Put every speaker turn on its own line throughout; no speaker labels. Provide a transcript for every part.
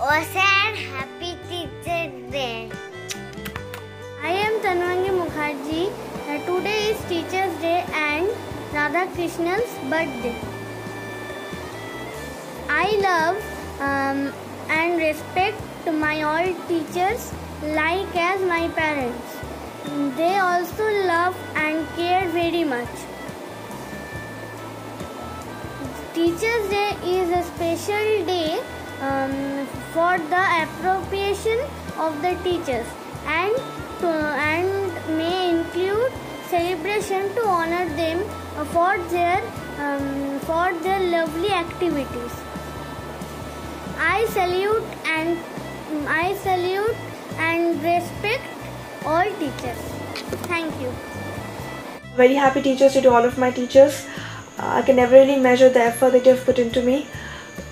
also and happy Teacher's Day.
I am Tanvangi Mukherjee. Today is Teacher's Day and Radha Krishnan's birthday. I love and respect my all teachers like as my parents. They also love and care very much. Teacher's Day is a special day for the appreciation of the teachers and may include celebration to honor them for their lovely activities. I salute and respect all teachers. Thank you.
Very happy Teachers Day to all of my teachers. I can never really measure the effort that you have put into me.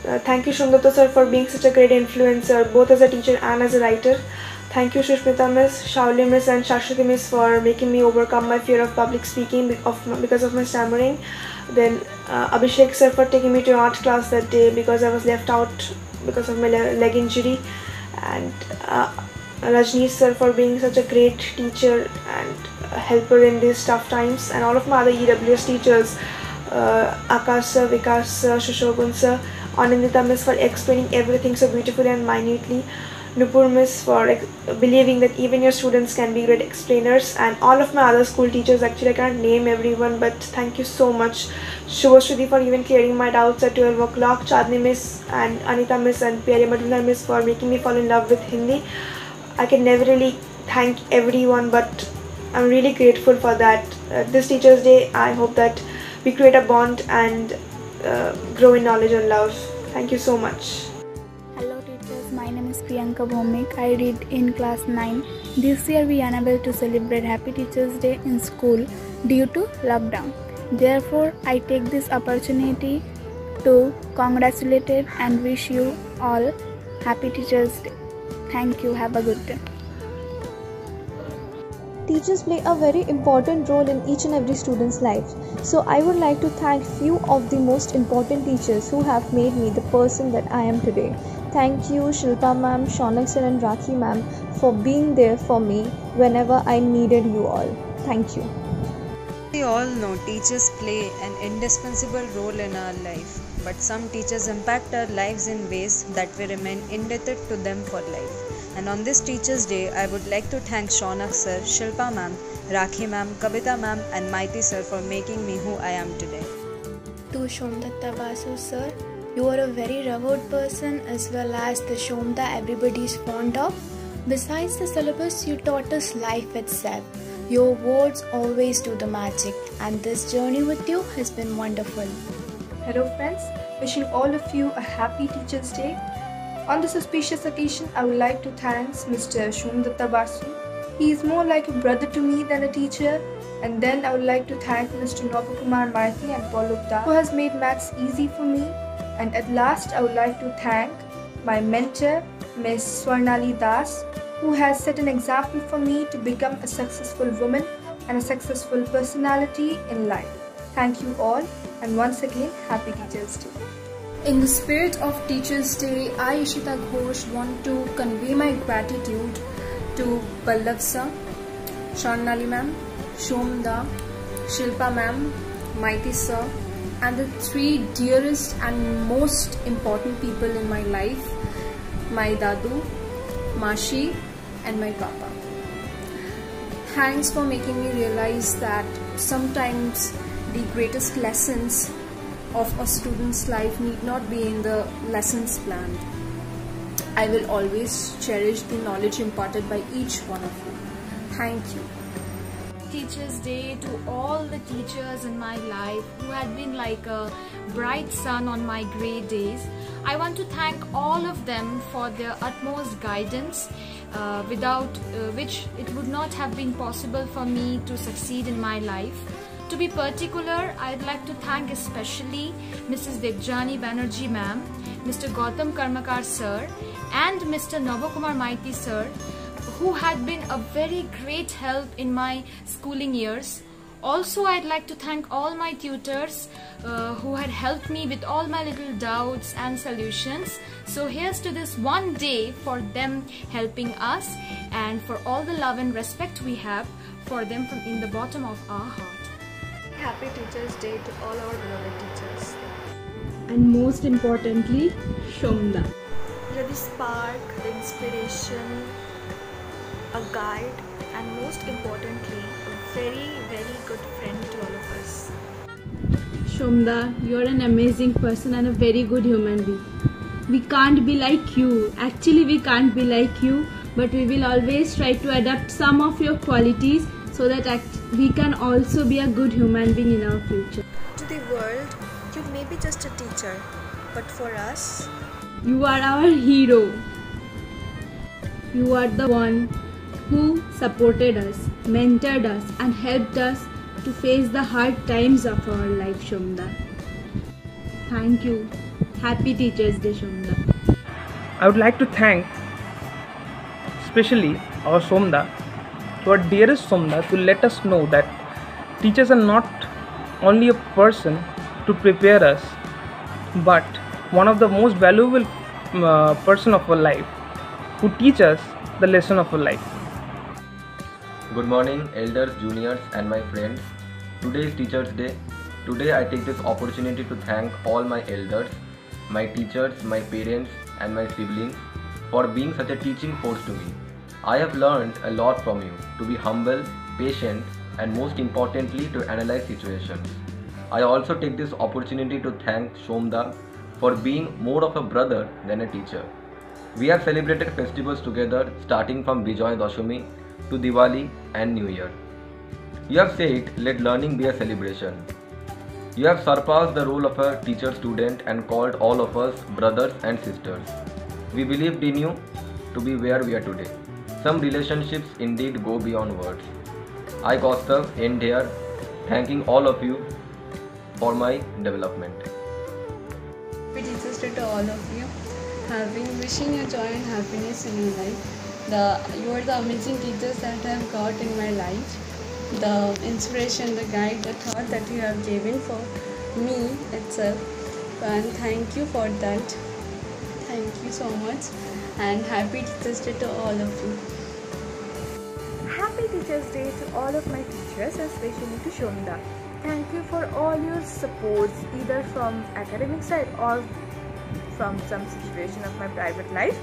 Thank you Shom Dutta sir for being such a great influencer, both as a teacher and as a writer. Thank you Shushmita Miss, Shauli Miss and Shashwati Miss for making me overcome my fear of public speaking because of my stammering. Then Abhishek sir for taking me to art class that day because I was left out because of my leg injury. And Rajneesh sir for being such a great teacher and helper in these tough times. And all of my other EWS teachers, Akash sir, Vikas sir, Shoshogun sir, Anindita Miss for explaining everything so beautifully and minutely, Nupur Miss for believing that even your students can be great explainers, and all of my other school teachers. Actually I can't name everyone, but thank you so much. Shubhashruti for even clearing my doubts at 12 o'clock, Chandni Miss and Anita Miss and Pyari Madhunar Miss for making me fall in love with Hindi. I can never really thank everyone, but I'm really grateful for that. This Teachers Day, I hope that we create a bond and grow in knowledge and love. Thank you so much.
Hello teachers, my name is Priyanka Bhomik. I read in class 9. This year we are unable to celebrate Happy Teachers Day in school due to lockdown. Therefore, I take this opportunity to congratulate and wish you all Happy Teachers Day. Thank you. Have a good day.
Teachers play a very important role in each and every student's life. So I would like to thank few of the most important teachers who have made me the person that I am today. Thank you Shilpa ma'am, Shaunak sir and Rakhi ma'am for being there for me whenever I needed you all. Thank you.
We all know teachers play an indispensable role in our life, but some teachers impact our lives in ways that we remain indebted to them for life. And on this Teachers Day, I would like to thank Shaunak sir, Shilpa ma'am, Rakhi ma'am, Kavita ma'am and Maiti sir for making me who I am today.
To Shomdatta Basu sir, you are a very revered person as well as the Shomda everybody is fond of. Besides the syllabus, you taught us life itself. Your words always do the magic, and this journey with you has been wonderful.
Hello friends, wishing all of you a happy Teachers Day. On this auspicious occasion, I would like to thank Mr. Shomdatta Basu. He is more like a brother to me than a teacher. And then I would like to thank Mr. Novakumar Maiti and Pallav Das, who has made maths easy for me. And at last, I would like to thank my mentor, Ms. Swarnali Das, who has set an example for me to become a successful woman and a successful personality in life. Thank you all, and once again, Happy Teachers Day.
In the spirit of Teachers Day, I, Ishita Ghosh, want to convey my gratitude to Pallav sir, Swarnali ma'am, Shomda, Shilpa ma'am, Maiti sir, and the three dearest and most important people in my life, my Dadu, Mashi and my Papa. Thanks for making me realize that sometimes the greatest lessons of a student's life need not be in the lessons planned. I will always cherish the knowledge imparted by each one of you. Thank you.
Teachers Day to all the teachers in my life who had been like a bright sun on my grey days. I want to thank all of them for their utmost guidance, without which it would not have been possible for me to succeed in my life. To be particular, I'd like to thank especially Mrs. Degjani Banerjee ma'am, Mr. Gautam Karmakar sir and Mr. Novakumar Maiti sir, who had been a very great help in my schooling years. Also, I'd like to thank all my tutors who had helped me with all my little doubts and solutions. So here's to this one day for them helping us, and for all the love and respect we have for them from in the bottom of our heart.
Happy Teachers Day to all our beloved teachers.
And most importantly, Shomda.
You're the spark, the inspiration, a guide, and most importantly, a very, very good friend to all of us.
Shomda, you're an amazing person and a very good human being. We can't be like you. Actually, we can't be like you, but we will always try to adapt some of your qualities so that we can also be a good human being in our future.
To the world, you may be just a teacher, but for us,
you are our hero. You are the one who supported us, mentored us, and helped us to face the hard times of our life, Shomda. Thank you. Happy Teachers Day, Shomda.
I would like to thank especially our Shomda, to our dearest Shomda, to let us know that teachers are not only a person to prepare us, but one of the most valuable person of our life, who teach us the lesson of our life.
Good morning, elders, juniors, and my friends. Today is Teachers Day. Today I take this opportunity to thank all my elders, my teachers, my parents, and my siblings for being such a teaching force to me. I have learned a lot from you, to be humble, patient, and most importantly to analyze situations. I also take this opportunity to thank Shomda for being more of a brother than a teacher. We have celebrated festivals together, starting from Vijay Dashami to Diwali and New Year. You have said, let learning be a celebration. You have surpassed the role of a teacher-student and called all of us brothers and sisters. We believed in you to be where we are today. Some relationships indeed go beyond words. I, Kaustav, end here, thanking all of you for my development.
Happy Teachers Day to all of you. Wishing you joy and happiness in your life. You are the amazing teachers that I have got in my life. The inspiration, the guide, the thought that you have given for me itself. And thank you for that. Thank you so much. And Happy Teachers Day to all of you.
Happy Teachers Day to all of my teachers, especially to Shomda. Thank you for all your supports, either from academic side or from some situation of my private life.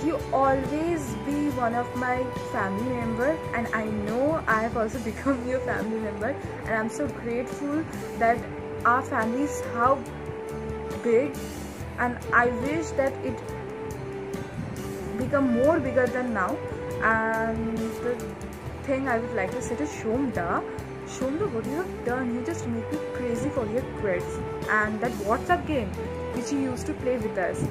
You always be one of my family member, and I know I have also become your family member, and I'm so grateful that our family is how big, and I wish that it become more bigger than now. And the thing I would like to say to Shomda, what you have done, you just make me crazy for your quiz and that WhatsApp game which you used to play with us.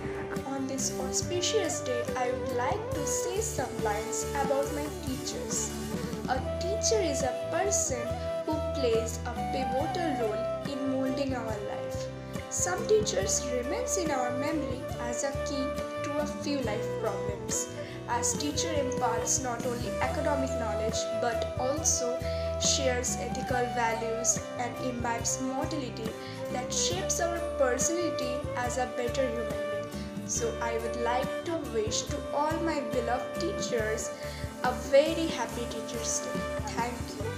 On this auspicious day, I would like to say some lines about my teachers. A teacher is a person who plays a pivotal role in molding our life. Some teachers remains in our memory as a key to a few life problems. As teacher imparts not only academic knowledge but also shares ethical values and imbibes morality that shapes our personality as a better human being. So I would like to wish to all my beloved teachers a very happy Teachers Day. Thank you.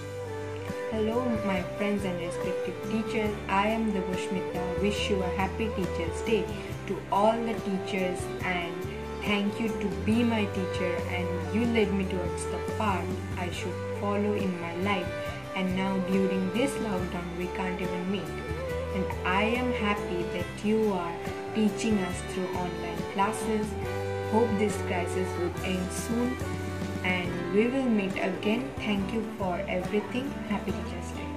Hello my friends and respected teachers, I am Devoshmita. Wish you a happy Teachers Day to all the teachers, and thank you to be my teacher, and you led me towards the path I should follow in my life. And now during this lockdown we can't even meet, and I am happy that you are teaching us through online classes. Hope this crisis would end soon and we will meet again. Thank you for everything. Happy Teachers Day.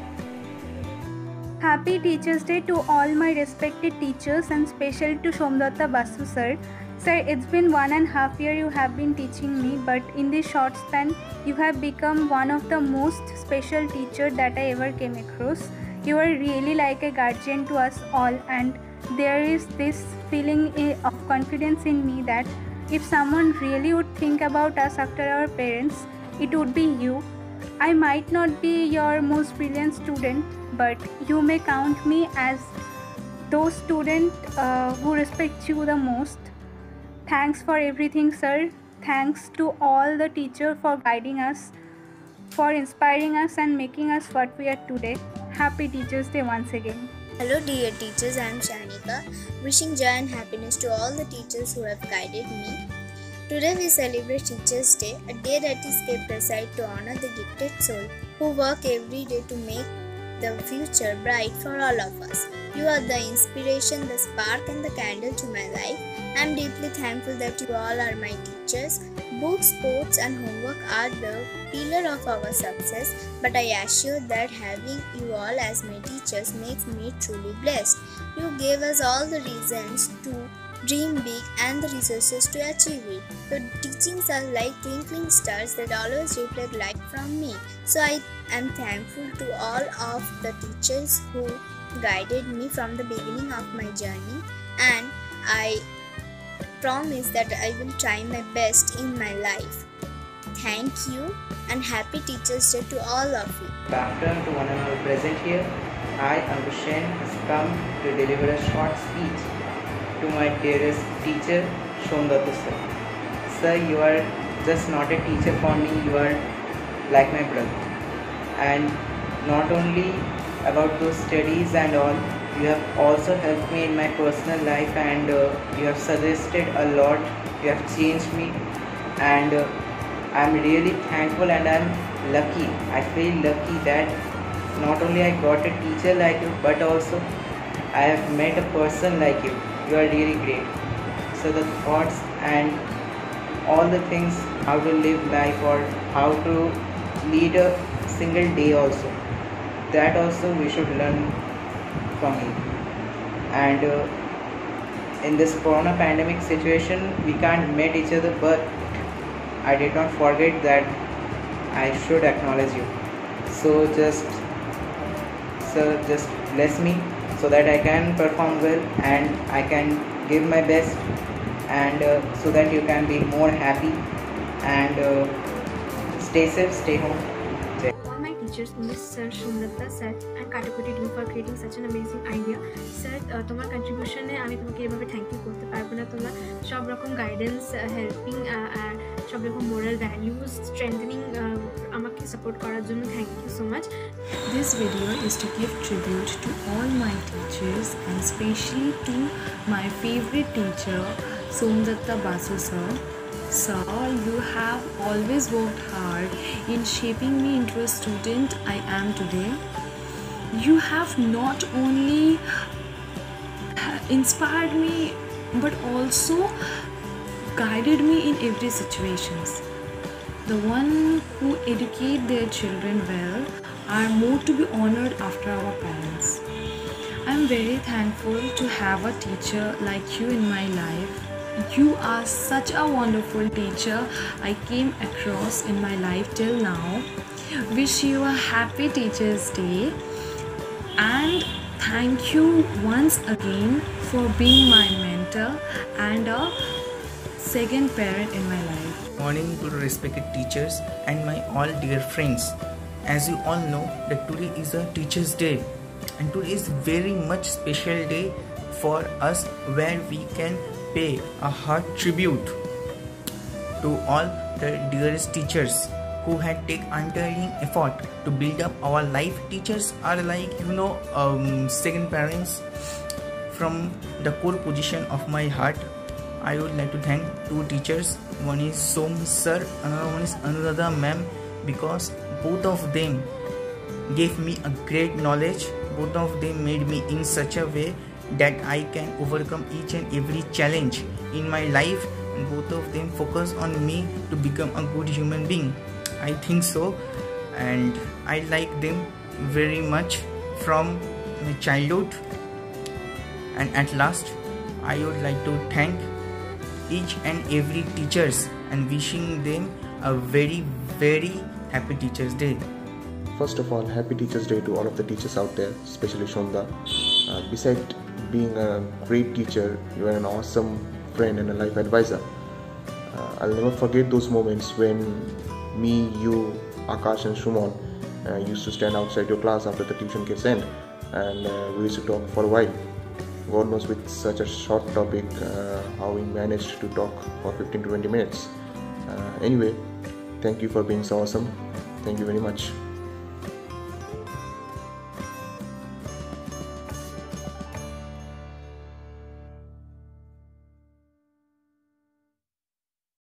Happy Teachers Day to all my respected teachers, and special to Somdatta Basu sir. Sir, it's been 1.5 years you have been teaching me, but in this short span, you have become one of the most special teachers that I ever came across. You are really like a guardian to us all, and there is this feeling of confidence in me that if someone really would think about us after our parents, it would be you. I might not be your most brilliant student, but you may count me as those students who respect you the most. Thanks for everything, sir. Thanks to all the teachers for guiding us, for inspiring us and making us what we are today. Happy Teachers Day once again.
Hello dear teachers, I am Shanika, wishing joy and happiness to all the teachers who have guided me. Today we celebrate Teachers Day, a day that is kept aside to honor the gifted soul who work every day to make the future bright for all of us. You are the inspiration, the spark and the candle to my life. I am deeply thankful that you all are my teachers. Books, sports and homework are the pillar of our success, but I assure that having you all as my teachers makes me truly blessed. You gave us all the reasons to dream big and the resources to achieve it. Your teachings are like twinkling stars that always reflect light from me. So I am thankful to all of the teachers who guided me from the beginning of my journey, and I promise that I will try my best in my life. Thank you and happy Teachers Day to all of you.
Good afternoon to one and all present here. I, Ambushen, has come to deliver a short speech to my dearest teacher, Shomdatta sir. Sir, you are just not a teacher for me, you are like my brother. And not only about those studies and all, you have also helped me in my personal life, and you have suggested a lot, you have changed me, and I am really thankful and I am lucky. I feel lucky that not only I got a teacher like you, but also I have met a person like you. You are really great. So the thoughts and all the things, how to live life or how to lead a single day also, that also we should learn from you. And in this corona pandemic situation, we can't meet each other, but I did not forget that I should acknowledge you. So just bless me so that I can perform well and I can give my best, and so that you can be more happy and stay safe, stay home.
All my teachers, Miss Sir Shomdatta sir and Katakoti team for creating such an amazing idea. Sir, তোমার কন্ট্রিবিউশনে আমি তোমাকে এভাবে thank you করতে পারবো না। তোমার সব রকম গাইডেন্স, হেল্পিং আর সব রকম মোরাল ভ্যালুজ স্ট্রেংথেনিং আমাকে সাপোর্ট করার জন্য thank you so much.
This video is to give tribute to all my teachers and especially to my favorite teacher, Shomdatta Basu sir. Sir, you have always worked hard in shaping me into a student I am today. You have not only inspired me but also guided me in every situation. The one who educate their children well are more to be honored after our parents. I am very thankful to have a teacher like you in my life. You are such a wonderful teacher I came across in my life till now. Wish you a happy Teachers Day and thank you once again for being my mentor and a second parent in my life.
Morning to the respected teachers and my all dear friends. As you all know that today is a Teachers Day, and today is very much special day for us where we can pay a heart tribute to all the dearest teachers who had taken untiring effort to build up our life. Teachers are like, second parents. From the core position of my heart, I would like to thank two teachers. One is Som sir, another one is Anuradha ma'am, because both of them gave me a great knowledge. Both of them made me in such a way that I can overcome each and every challenge in my life, and both of them focus on me to become a good human being. I think so, and I like them very much from my childhood. And at last, I would like to thank each and every teachers and wishing them a very, very happy Teachers Day.
First of all, happy Teachers Day to all of the teachers out there, especially Shomda. Besides being a great teacher, you are an awesome friend and a life advisor. I'll never forget those moments when me, you Akash and Shumon used to stand outside your class after the tuition gets end, and we used to talk for a while. God knows with such a short topic how we managed to talk for 15 to 20 minutes. Anyway, thank you for being so awesome. Thank you very much.